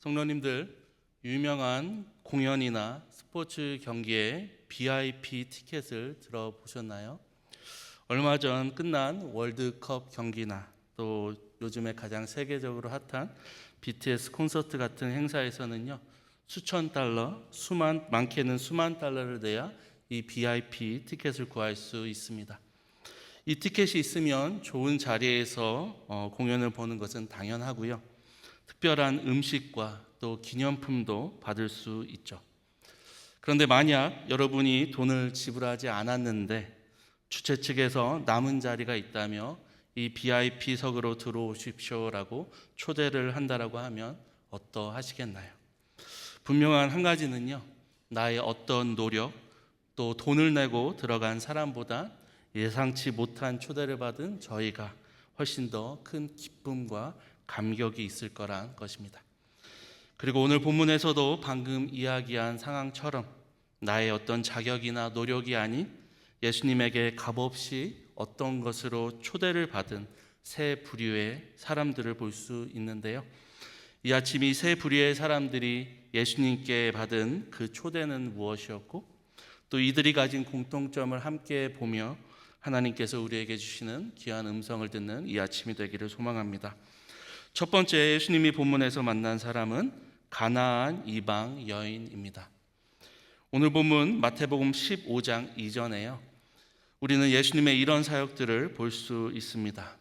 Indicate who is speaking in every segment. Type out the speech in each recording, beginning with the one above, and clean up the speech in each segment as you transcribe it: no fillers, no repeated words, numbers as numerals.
Speaker 1: 성도님들, 유명한 공연이나 스포츠 경기의 VIP 티켓을 들어보셨나요? 얼마 전 끝난 월드컵 경기나 또 요즘에 가장 세계적으로 핫한 BTS 콘서트 같은 행사에서는요, 수천 달러, 많게는 수만 달러를 내야 이 VIP 티켓을 구할 수 있습니다. 이 티켓이 있으면 좋은 자리에서 공연을 보는 것은 당연하고요. 특별한 음식과 또 기념품도 받을 수 있죠. 그런데 만약 여러분이 돈을 지불하지 않았는데 주최 측에서 남은 자리가 있다며 이 VIP석으로 들어오십시오라고 초대를 한다라고 하면 어떠하시겠나요? 분명한 한 가지는요, 나의 어떤 노력 또 돈을 내고 들어간 사람보다 예상치 못한 초대를 받은 저희가 훨씬 더 큰 기쁨과 감격이 있을 거란 것입니다. 그리고 오늘 본문에서도 방금 이야기한 상황처럼 나의 어떤 자격이나 노력이 아닌 예수님에게 값없이 어떤 것으로 초대를 받은 세 부류의 사람들을 볼 수 있는데요. 이 아침 이 세 부류의 사람들이 예수님께 받은 그 초대는 무엇이었고 또 이들이 가진 공통점을 함께 보며 하나님께서 우리에게 주시는 귀한 음성을 듣는 이 아침이 되기를 소망합니다. 첫 번째 예수님이 본문에서 만난 사람은 가나안 이방 여인입니다. 오늘 본문 마태복음 15장 이전에요, 우리는 예수님의 이런 사역들을 볼 수 있습니다.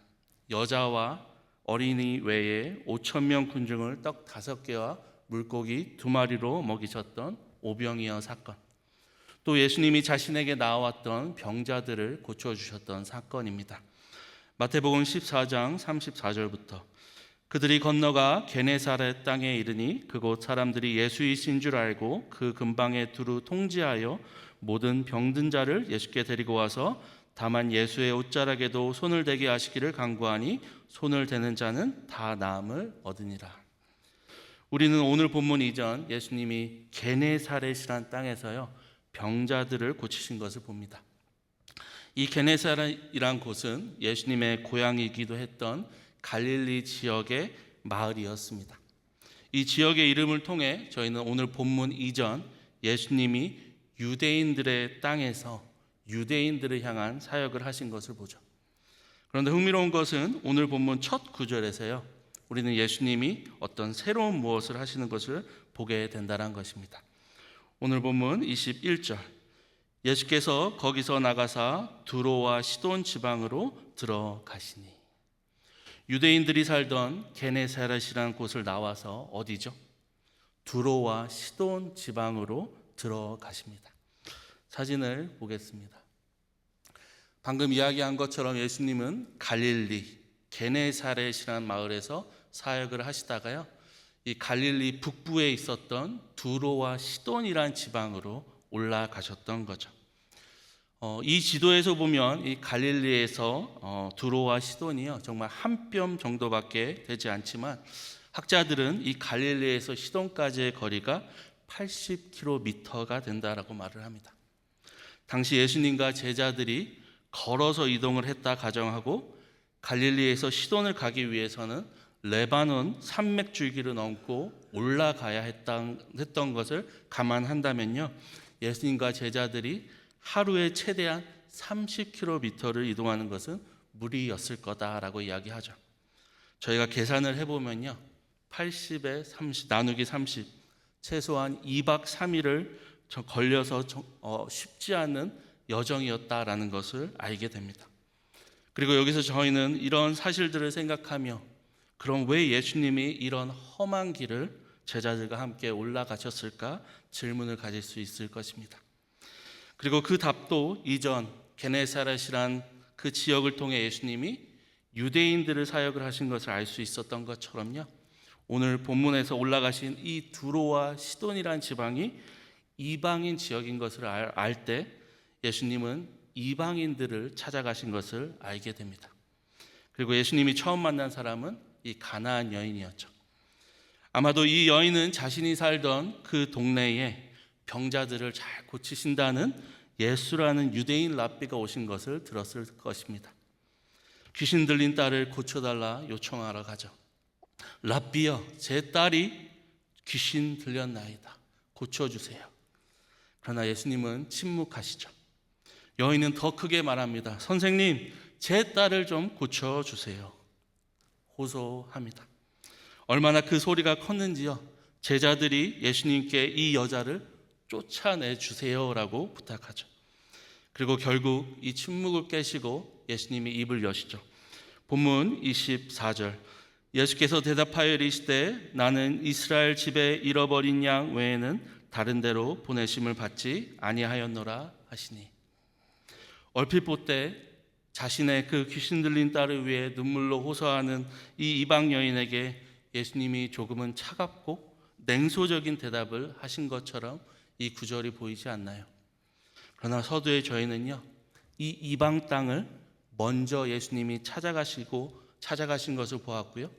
Speaker 1: 여자와 어린이 외에 5,000명 군중을 떡 5개와 물고기 2마리로 먹이셨던 오병이어 사건, 또 예수님이 자신에게 나왔던 병자들을 고쳐주셨던 사건입니다. 마태복음 14장 34절부터 그들이 건너가 게네사렛 땅에 이르니 그곳 사람들이 예수이신 줄 알고 그 근방에 두루 통지하여 모든 병든 자를 예수께 데리고 와서 다만 예수의 옷자락에도 손을 대게 하시기를 간구하니 손을 대는 자는 다 나음을 얻으니라. 우리는 오늘 본문 이전 예수님이 게네사렛이란 땅에서요, 병자들을 고치신 것을 봅니다. 이 게네사렛이란 곳은 예수님의 고향이기도 했던 갈릴리 지역의 마을이었습니다. 이 지역의 이름을 통해 저희는 오늘 본문 이전 예수님이 유대인들의 땅에서 유대인들을 향한 사역을 하신 것을 보죠. 그런데 흥미로운 것은 오늘 본문 첫 구절에서요, 우리는 예수님이 어떤 새로운 무엇을 하시는 것을 보게 된다는 것입니다. 오늘 본문 21절, 예수께서 거기서 나가사 두로와 시돈 지방으로 들어가시니. 유대인들이 살던 게네사렛이라는 곳을 나와서 어디죠? 두로와 시돈 지방으로 들어가십니다. 사진을 보겠습니다. 방금 이야기한 것처럼 예수님은 갈릴리 게네사렛이라는 마을에서 사역을 하시다가요, 이 갈릴리 북부에 있었던 두로와 시돈이라는 지방으로 올라가셨던 거죠. 이 지도에서 보면 이 갈릴리에서 두로와 시돈이요, 정말 한 뼘 정도밖에 되지 않지만 학자들은 이 갈릴리에서 시돈까지의 거리가 80km가 된다라고 말을 합니다. 당시 예수님과 제자들이 걸어서 이동을 했다 가정하고 갈릴리에서 시돈을 가기 위해서는 레바논 산맥 줄기를 넘고 올라가야 했던 것을 감안한다면요, 예수님과 제자들이 하루에 최대한 30km를 이동하는 것은 무리였을 거다라고 이야기하죠. 저희가 계산을 해보면요, 80에 30 나누기 30, 최소한 2박 3일을 걸려서 쉽지 않은 여정이었다라는 것을 알게 됩니다. 그리고 여기서 저희는 이런 사실들을 생각하며, 그럼 왜 예수님이 이런 험한 길을 제자들과 함께 올라가셨을까 질문을 가질 수 있을 것입니다. 그리고 그 답도 이전 게네사렛이란 그 지역을 통해 예수님이 유대인들을 사역을 하신 것을 알 수 있었던 것처럼요, 오늘 본문에서 올라가신 이 두로와 시돈이란 지방이 이방인 지역인 것을 알 때 예수님은 이방인들을 찾아가신 것을 알게 됩니다. 그리고 예수님이 처음 만난 사람은 이 가나안 여인이었죠. 아마도 이 여인은 자신이 살던 그 동네에 병자들을 잘 고치신다는 예수라는 유대인 랍비가 오신 것을 들었을 것입니다. 귀신 들린 딸을 고쳐달라 요청하러 가죠. 랍비여, 제 딸이 귀신 들렸나이다. 고쳐주세요. 그러나 예수님은 침묵하시죠. 여인은 더 크게 말합니다. 선생님, 제 딸을 좀 고쳐주세요. 호소합니다. 얼마나 그 소리가 컸는지요. 제자들이 예수님께 이 여자를 쫓아내주세요라고 부탁하죠. 그리고 결국 이 침묵을 깨시고 예수님이 입을 여시죠. 본문 24절, 예수께서 대답하여 이르시되 나는 이스라엘 집에 잃어버린 양 외에는 다른 데로 보내심을 받지 아니하였노라 하시니, 얼핏 볼 때 자신의 그 귀신 들린 딸을 위해 눈물로 호소하는 이 이방 여인에게 예수님이 조금은 차갑고 냉소적인 대답을 하신 것처럼 이 구절이 보이지 않나요? 그러나 서두에 저희는요, 이 이방 땅을 먼저 예수님이 찾아가신 것을 보았고요,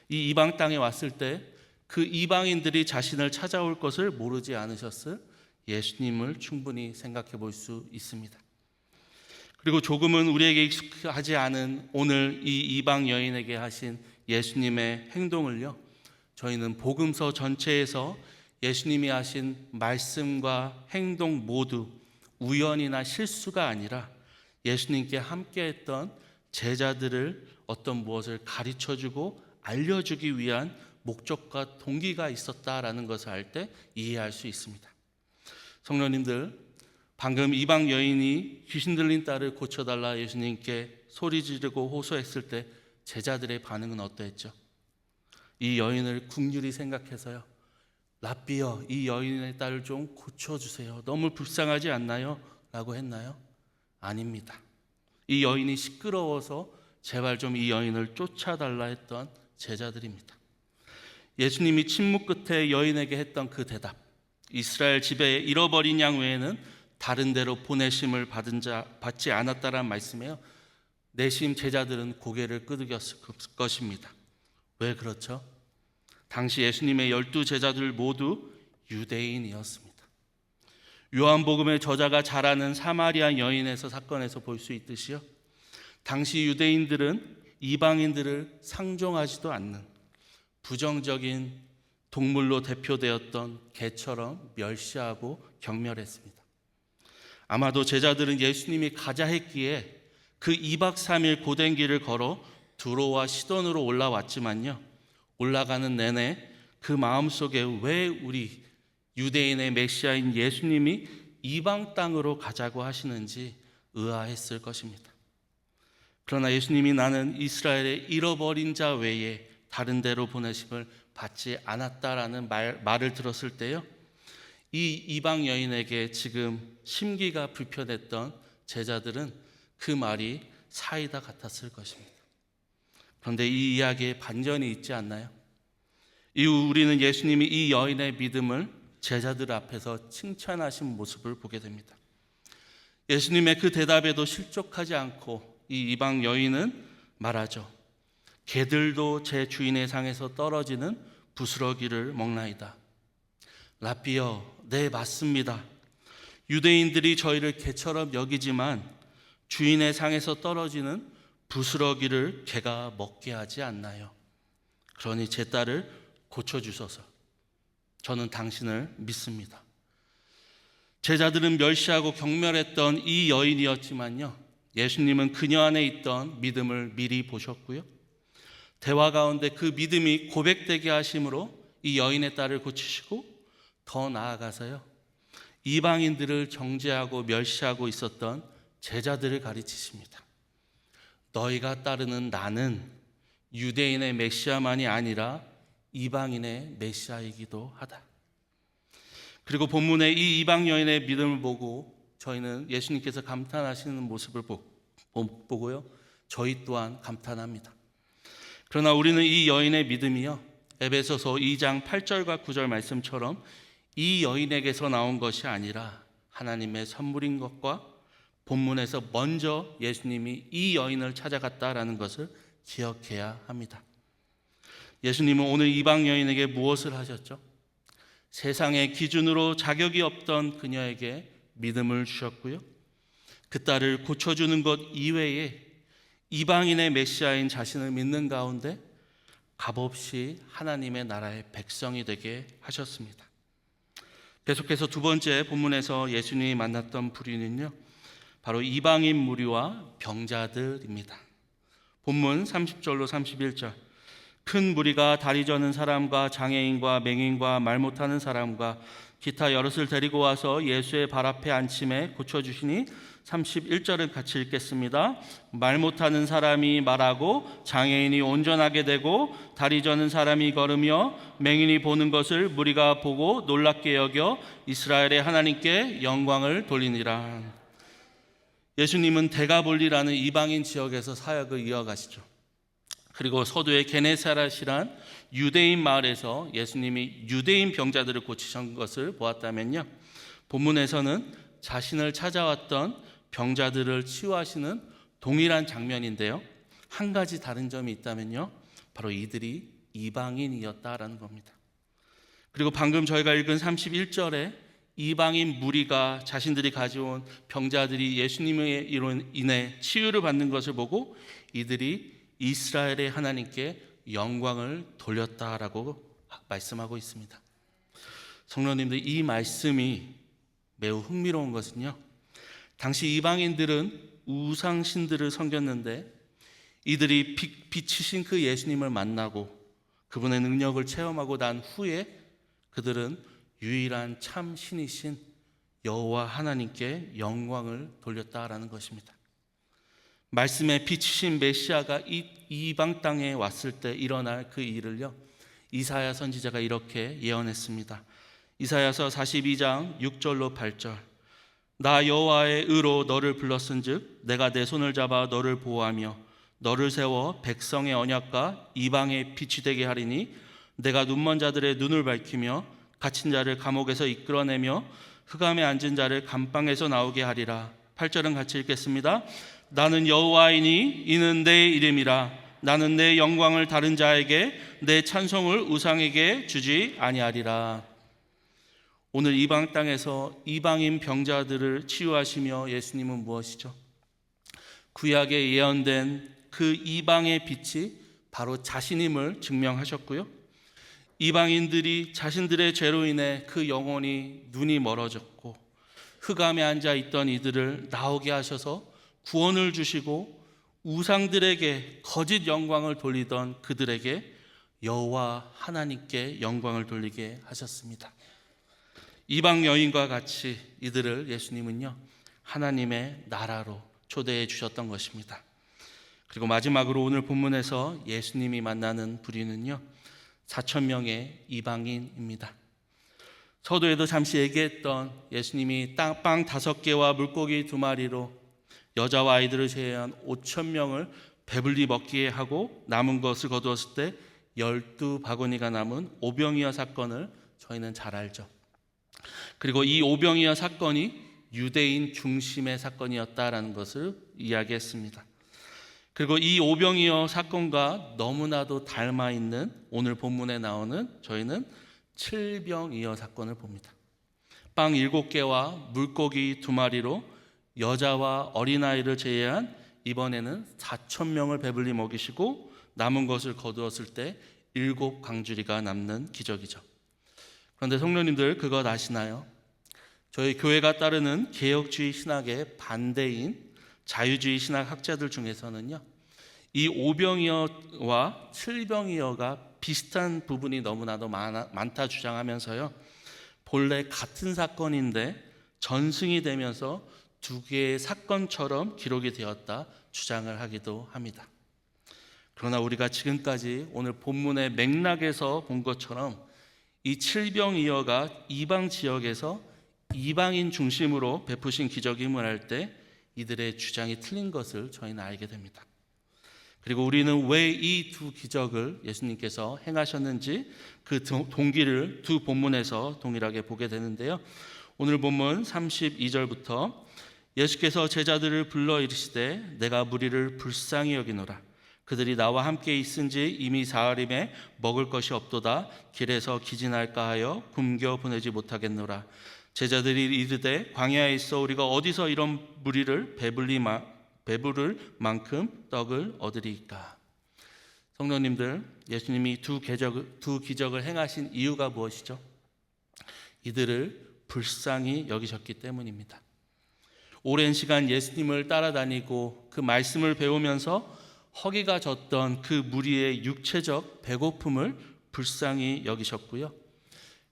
Speaker 1: 이 이방 땅에 왔을 때 그 이방인들이 자신을 찾아올 것을 모르지 않으셨을 예수님을 충분히 생각해 볼 수 있습니다. 그리고 조금은 우리에게 익숙하지 않은 오늘 이 이방 여인에게 하신 예수님의 행동을요, 저희는 복음서 전체에서 예수님이 하신 말씀과 행동 모두 우연이나 실수가 아니라 예수님께 함께했던 제자들을 어떤 무엇을 가르쳐주고 알려주기 위한 목적과 동기가 있었다라는 것을 알 때 이해할 수 있습니다. 성도님들, 방금 이방 여인이 귀신 들린 딸을 고쳐달라 예수님께 소리 지르고 호소했을 때 제자들의 반응은 어떠했죠? 이 여인을 긍휼히 생각해서요, 랍비여, 이 여인의 딸을 좀 고쳐주세요. 너무 불쌍하지 않나요? 라고 했나요? 아닙니다. 이 여인이 시끄러워서 제발 좀 이 여인을 쫓아달라 했던 제자들입니다. 예수님이 침묵 끝에 여인에게 했던 그 대답, 이스라엘 집에 잃어버린 양 외에는 다른 데로 보내심을 받지 않았다라는 말씀에요, 내심 제자들은 고개를 끄덕였을 것입니다. 왜 그렇죠? 당시 예수님의 12제자들 모두 유대인이었습니다. 요한복음의 저자가 잘 아는 사마리아 여인에서 사건에서 볼 수 있듯이요, 당시 유대인들은 이방인들을 상종하지도 않는 부정적인 동물로 대표되었던 개처럼 멸시하고 경멸했습니다. 아마도 제자들은 예수님이 가자 했기에 그 2박 3일 고된 길을 걸어 두로와 시돈으로 올라왔지만요, 올라가는 내내 그 마음속에 왜 우리 유대인의 메시아인 예수님이 이방 땅으로 가자고 하시는지 의아했을 것입니다. 그러나 예수님이 나는 이스라엘의 잃어버린 자 외에 다른 데로 보내심을 받지 않았다라는 말을 들었을 때요, 이 이방 여인에게 지금 심기가 불편했던 제자들은 그 말이 사이다 같았을 것입니다. 그런데 이 이야기에 반전이 있지 않나요? 이후 우리는 예수님이 이 여인의 믿음을 제자들 앞에서 칭찬하신 모습을 보게 됩니다. 예수님의 그 대답에도 실족하지 않고 이 이방 여인은 말하죠. 개들도 제 주인의 상에서 떨어지는 부스러기를 먹나이다. 랍비여, 네, 맞습니다. 유대인들이 저희를 개처럼 여기지만 주인의 상에서 떨어지는 부스러기를 개가 먹게 하지 않나요? 그러니 제 딸을 고쳐주소서. 저는 당신을 믿습니다. 제자들은 멸시하고 경멸했던 이 여인이었지만요, 예수님은 그녀 안에 있던 믿음을 미리 보셨고요, 대화 가운데 그 믿음이 고백되게 하심으로 이 여인의 딸을 고치시고 더 나아가서요, 이방인들을 정죄하고 멸시하고 있었던 제자들을 가르치십니다. 너희가 따르는 나는 유대인의 메시아만이 아니라 이방인의 메시아이기도 하다. 그리고 본문의 이 이방 여인의 믿음을 보고 저희는 예수님께서 감탄하시는 모습을 보고요, 저희 또한 감탄합니다. 그러나 우리는 이 여인의 믿음이요, 에베소서 2장 8절과 9절 말씀처럼 이 여인에게서 나온 것이 아니라 하나님의 선물인 것과 본문에서 먼저 예수님이 이 여인을 찾아갔다라는 것을 기억해야 합니다. 예수님은 오늘 이방 여인에게 무엇을 하셨죠? 세상의 기준으로 자격이 없던 그녀에게 믿음을 주셨고요, 그 딸을 고쳐주는 것 이외에 이방인의 메시아인 자신을 믿는 가운데 값없이 하나님의 나라의 백성이 되게 하셨습니다. 계속해서 두 번째 본문에서 예수님이 만났던 부류는요, 바로 이방인 무리와 병자들입니다. 본문 30절로 31절. 큰 무리가 다리 저는 사람과 장애인과 맹인과 말 못하는 사람과 기타 여럿을 데리고 와서 예수의 발 앞에 앉힘에 고쳐주시니 31절을 같이 읽겠습니다. 말 못하는 사람이 말하고 장애인이 온전하게 되고 다리 저는 사람이 걸으며 맹인이 보는 것을 무리가 보고 놀랍게 여겨 이스라엘의 하나님께 영광을 돌리니라. 예수님은 데가볼리라는 이방인 지역에서 사역을 이어가시죠. 그리고 서도의 게네사렛이란 유대인 마을에서 예수님이 유대인 병자들을 고치신 것을 보았다면요, 본문에서는 자신을 찾아왔던 병자들을 치유하시는 동일한 장면인데요, 한 가지 다른 점이 있다면요, 바로 이들이 이방인이었다라는 겁니다. 그리고 방금 저희가 읽은 31절에 이방인 무리가 자신들이 가져온 병자들이 예수님의 이로 인해 치유를 받는 것을 보고 이들이 이스라엘의 하나님께 영광을 돌렸다라고 말씀하고 있습니다. 성도님들, 이 말씀이 매우 흥미로운 것은요, 당시 이방인들은 우상신들을 섬겼는데 이들이 빛이신 그 예수님을 만나고 그분의 능력을 체험하고 난 후에 그들은 유일한 참 신이신 여호와 하나님께 영광을 돌렸다라는 것입니다. 말씀의 빛이신 메시아가 이 이방 땅에 왔을 때 일어날 그 일을요, 이사야 선지자가 이렇게 예언했습니다. 이사야서 42장 6절로 8절. 나 여호와의 의로 너를 불렀은즉 내가 내 손을 잡아 너를 보호하며 너를 세워 백성의 언약과 이방의 빛이 되게 하리니 내가 눈먼 자들의 눈을 밝히며 갇힌 자를 감옥에서 이끌어내며 흑암에 앉은 자를 감방에서 나오게 하리라. 8절은 같이 읽겠습니다. 나는 여호와이니 이는 내 이름이라. 나는 내 영광을 다른 자에게 내 찬송을 우상에게 주지 아니하리라. 오늘 이방 땅에서 이방인 병자들을 치유하시며 예수님은 무엇이죠? 구약에 예언된 그 이방의 빛이 바로 자신임을 증명하셨고요, 이방인들이 자신들의 죄로 인해 그 영혼이 눈이 멀어졌고 흑암에 앉아 있던 이들을 나오게 하셔서 구원을 주시고 우상들에게 거짓 영광을 돌리던 그들에게 여호와 하나님께 영광을 돌리게 하셨습니다. 이방 여인과 같이 이들을 예수님은요, 하나님의 나라로 초대해 주셨던 것입니다. 그리고 마지막으로 오늘 본문에서 예수님이 만나는 부류는요, 4,000명의 이방인입니다. 서두에도 잠시 얘기했던 예수님이 빵 5개와 물고기 2마리로 여자와 아이들을 제외한 5,000명을 배불리 먹게 하고 남은 것을 거두었을 때 12바구니가 남은 오병이어 사건을 저희는 잘 알죠. 그리고 이 오병이어 사건이 유대인 중심의 사건이었다라는 것을 이야기했습니다. 그리고 이 오병이어 사건과 너무나도 닮아 있는 오늘 본문에 나오는 저희는 칠병이어 사건을 봅니다. 빵 7개와 물고기 2마리로 여자와 어린아이를 제외한 이번에는 4,000명을 배불리 먹이시고 남은 것을 거두었을 때 7광주리가 남는 기적이죠. 그런데 성도님들, 그것 아시나요? 저희 교회가 따르는 개혁주의 신학의 반대인 자유주의 신학 학자들 중에서는요, 이 오병이어와 칠병이어가 비슷한 부분이 너무나도 많다 주장하면서요, 본래 같은 사건인데 전승이 되면서 두 개의 사건처럼 기록이 되었다 주장을 하기도 합니다. 그러나 우리가 지금까지 오늘 본문의 맥락에서 본 것처럼 이 칠병이어가 이방 지역에서 이방인 중심으로 베푸신 기적임을 알 때 이들의 주장이 틀린 것을 저희는 알게 됩니다. 그리고 우리는 왜 이 두 기적을 예수님께서 행하셨는지 그 동기를 두 본문에서 동일하게 보게 되는데요, 오늘 본문 32절부터 예수께서 제자들을 불러 이르시되 내가 무리를 불쌍히 여기노라. 그들이 나와 함께 있은지 이미 사흘임에 먹을 것이 없도다. 길에서 기진할까 하여 굶겨 보내지 못하겠노라. 제자들이 이르되 광야에 있어 우리가 어디서 이런 무리를 배부를 만큼 떡을 얻으리이까. 성도님들, 예수님이 두 기적을 행하신 이유가 무엇이죠? 이들을 불쌍히 여기셨기 때문입니다. 오랜 시간 예수님을 따라다니고 그 말씀을 배우면서 허기가 졌던 그 무리의 육체적 배고픔을 불쌍히 여기셨고요.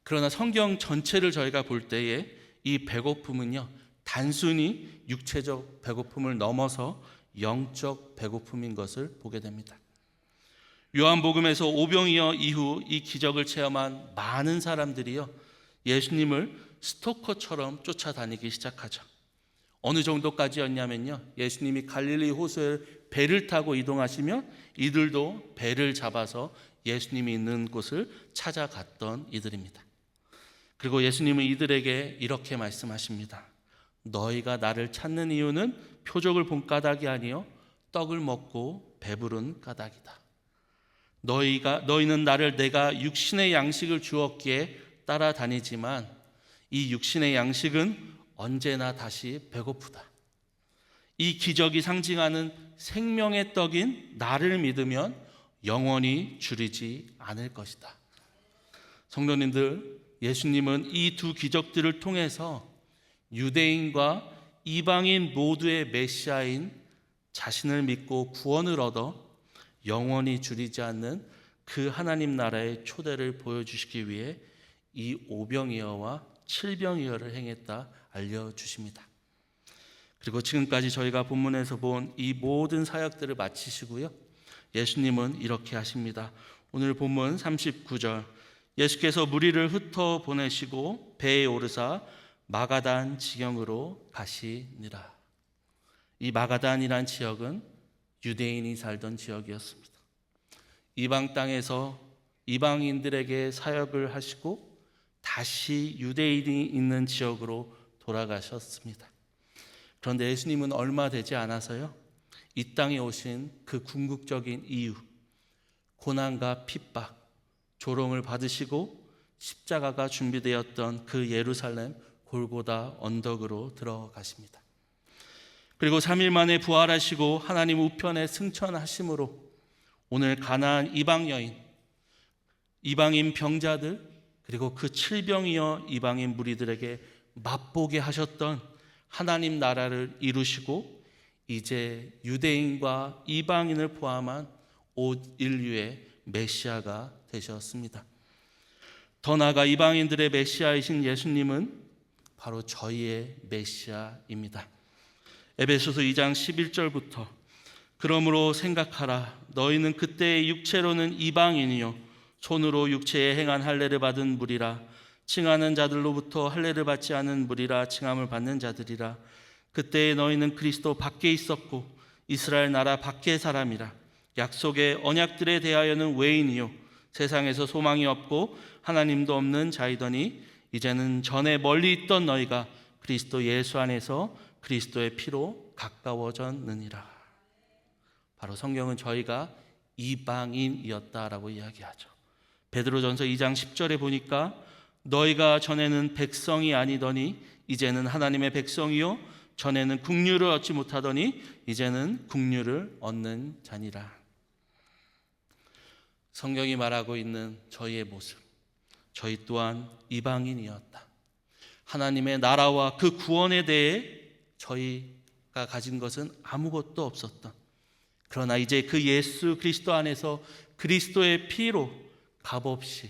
Speaker 1: 그러나 성경 전체를 저희가 볼 때에 이 배고픔은요, 단순히 육체적 배고픔을 넘어서 영적 배고픔인 것을 보게 됩니다. 요한복음에서 오병이어 이후 이 기적을 체험한 많은 사람들이요, 예수님을 스토커처럼 쫓아다니기 시작하죠. 어느 정도까지였냐면요, 예수님이 갈릴리 호수에 배를 타고 이동하시면 이들도 배를 잡아서 예수님이 있는 곳을 찾아갔던 이들입니다. 그리고 예수님은 이들에게 이렇게 말씀하십니다. 너희가 나를 찾는 이유는 표적을 본 까닭이 아니요 떡을 먹고 배부른 까닭이다. 너희는 나를 내가 육신의 양식을 주었기에 따라다니지만 이 육신의 양식은 언제나 다시 배고프다. 이 기적이 상징하는 생명의 떡인 나를 믿으면 영원히 줄이지 않을 것이다. 성도님들, 예수님은 이 두 기적들을 통해서 유대인과 이방인 모두의 메시아인 자신을 믿고 구원을 얻어 영원히 줄이지 않는 그 하나님 나라의 초대를 보여주시기 위해 이 오병이어와 칠병이어를 행했다 알려주십니다. 그리고 지금까지 저희가 본문에서 본 이 모든 사역들을 마치시고요, 예수님은 이렇게 하십니다. 오늘 본문 39절, 예수께서 무리를 흩어 보내시고 배에 오르사 마가단 지경으로 가시니라. 이 마가단이란 지역은 유대인이 살던 지역이었습니다. 이방 땅에서 이방인들에게 사역을 하시고 다시 유대인이 있는 지역으로 돌아가셨습니다. 그런데 예수님은 얼마 되지 않아서요, 이 땅에 오신 그 궁극적인 이유, 고난과 핍박, 조롱을 받으시고 십자가가 준비되었던 그 예루살렘 골고다 언덕으로 들어가십니다. 그리고 3일 만에 부활하시고 하나님 우편에 승천하심으로 오늘 가나안 이방 여인, 이방인 병자들, 그리고 그 칠병이어 이방인 무리들에게 맛보게 하셨던 하나님 나라를 이루시고 이제 유대인과 이방인을 포함한 온 인류의 메시아가 되셨습니다. 더 나아가 이방인들의 메시아이신 예수님은 바로 저희의 메시아입니다. 에베소서 2장 11절부터 그러므로 생각하라. 너희는 그때의 육체로는 이방인이요 손으로 육체에 행한 할례를 받은 무리라. 칭하는 자들로부터 할례를 받지 않은 무리라. 칭함을 받는 자들이라. 그때에 너희는 그리스도 밖에 있었고 이스라엘 나라 밖의 사람이라. 약속의 언약들에 대하여는 외인이요 세상에서 소망이 없고 하나님도 없는 자이더니 이제는 전에 멀리 있던 너희가 그리스도 예수 안에서 그리스도의 피로 가까워졌느니라. 바로 성경은 저희가 이방인이었다라고 이야기하죠. 베드로전서 2장 10절에 보니까 너희가 전에는 백성이 아니더니 이제는 하나님의 백성이요 전에는 국류를 얻지 못하더니 이제는 국류를 얻는 자니라. 성경이 말하고 있는 저희의 모습, 저희 또한 이방인이었다. 하나님의 나라와 그 구원에 대해 저희가 가진 것은 아무것도 없었던, 그러나 이제 그 예수 그리스도 안에서 그리스도의 피로 값없이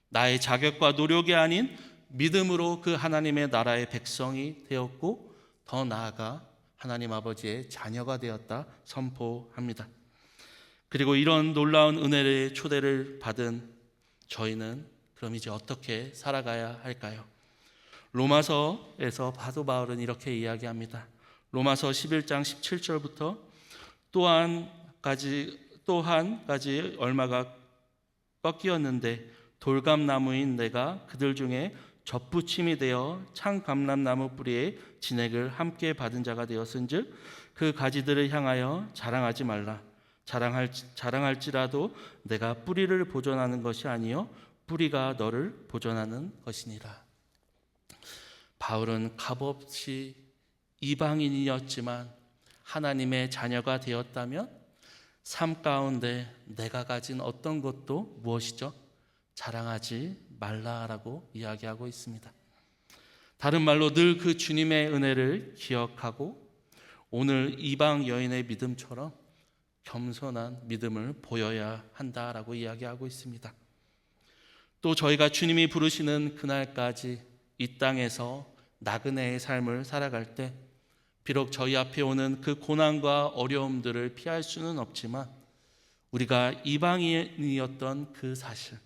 Speaker 1: 나의 자격과 노력이 아닌 믿음으로 그 하나님의 나라의 백성이 되었고 더 나아가 하나님 아버지의 자녀가 되었다 선포합니다. 그리고 이런 놀라운 은혜의 초대를 받은 저희는 그럼 이제 어떻게 살아가야 할까요? 로마서에서 사도 바울은 이렇게 이야기합니다. 로마서 11장 17절부터 또 한 가지 얼마가 꺾이었는데 돌감나무인 내가 그들 중에 접붙임이 되어 창감람나무 뿌리에 진액을 함께 받은 자가 되었은즉 그 가지들을 향하여 자랑하지 말라. 자랑할지라도 내가 뿌리를 보존하는 것이 아니요 뿌리가 너를 보존하는 것이니라. 바울은 값없이 이방인이었지만 하나님의 자녀가 되었다면 삶 가운데 내가 가진 어떤 것도 무엇이죠? 자랑하지 말라라고 이야기하고 있습니다. 다른 말로 늘 그 주님의 은혜를 기억하고 오늘 이방 여인의 믿음처럼 겸손한 믿음을 보여야 한다라고 이야기하고 있습니다. 또 저희가 주님이 부르시는 그날까지 이 땅에서 나그네의 삶을 살아갈 때 비록 저희 앞에 오는 그 고난과 어려움들을 피할 수는 없지만 우리가 이방인이었던 그 사실,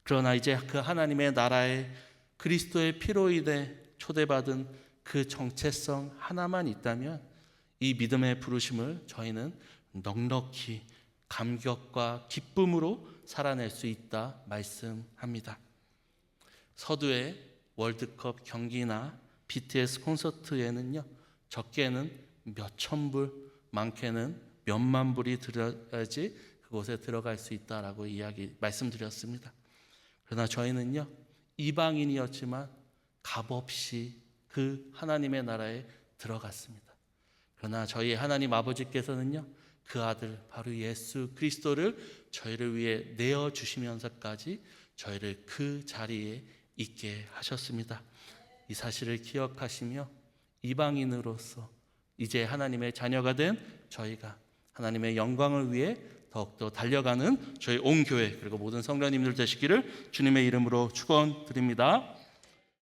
Speaker 1: 그러나 이제 그 하나님의 나라에 그리스도의 피로 인해 초대받은 그 정체성 하나만 있다면 이 믿음의 부르심을 저희는 넉넉히 감격과 기쁨으로 살아낼 수 있다 말씀합니다. 서두에 월드컵 경기나 BTS 콘서트에는요, 적게는 몇천 불, 많게는 몇만 불이 들어야지 그곳에 들어갈 수 있다라고 말씀드렸습니다. 그러나 저희는요, 이방인이었지만 값없이 그 하나님의 나라에 들어갔습니다. 그러나 저희 하나님 아버지께서는요, 그 아들 바로 예수 그리스도를 저희를 위해 내어주시면서까지 저희를 그 자리에 있게 하셨습니다. 이 사실을 기억하시며 이방인으로서 이제 하나님의 자녀가 된 저희가 하나님의 영광을 위해 더욱더 달려가는 저희 온 교회 그리고 모든 성도님들 되시기를 주님의 이름으로 축원드립니다.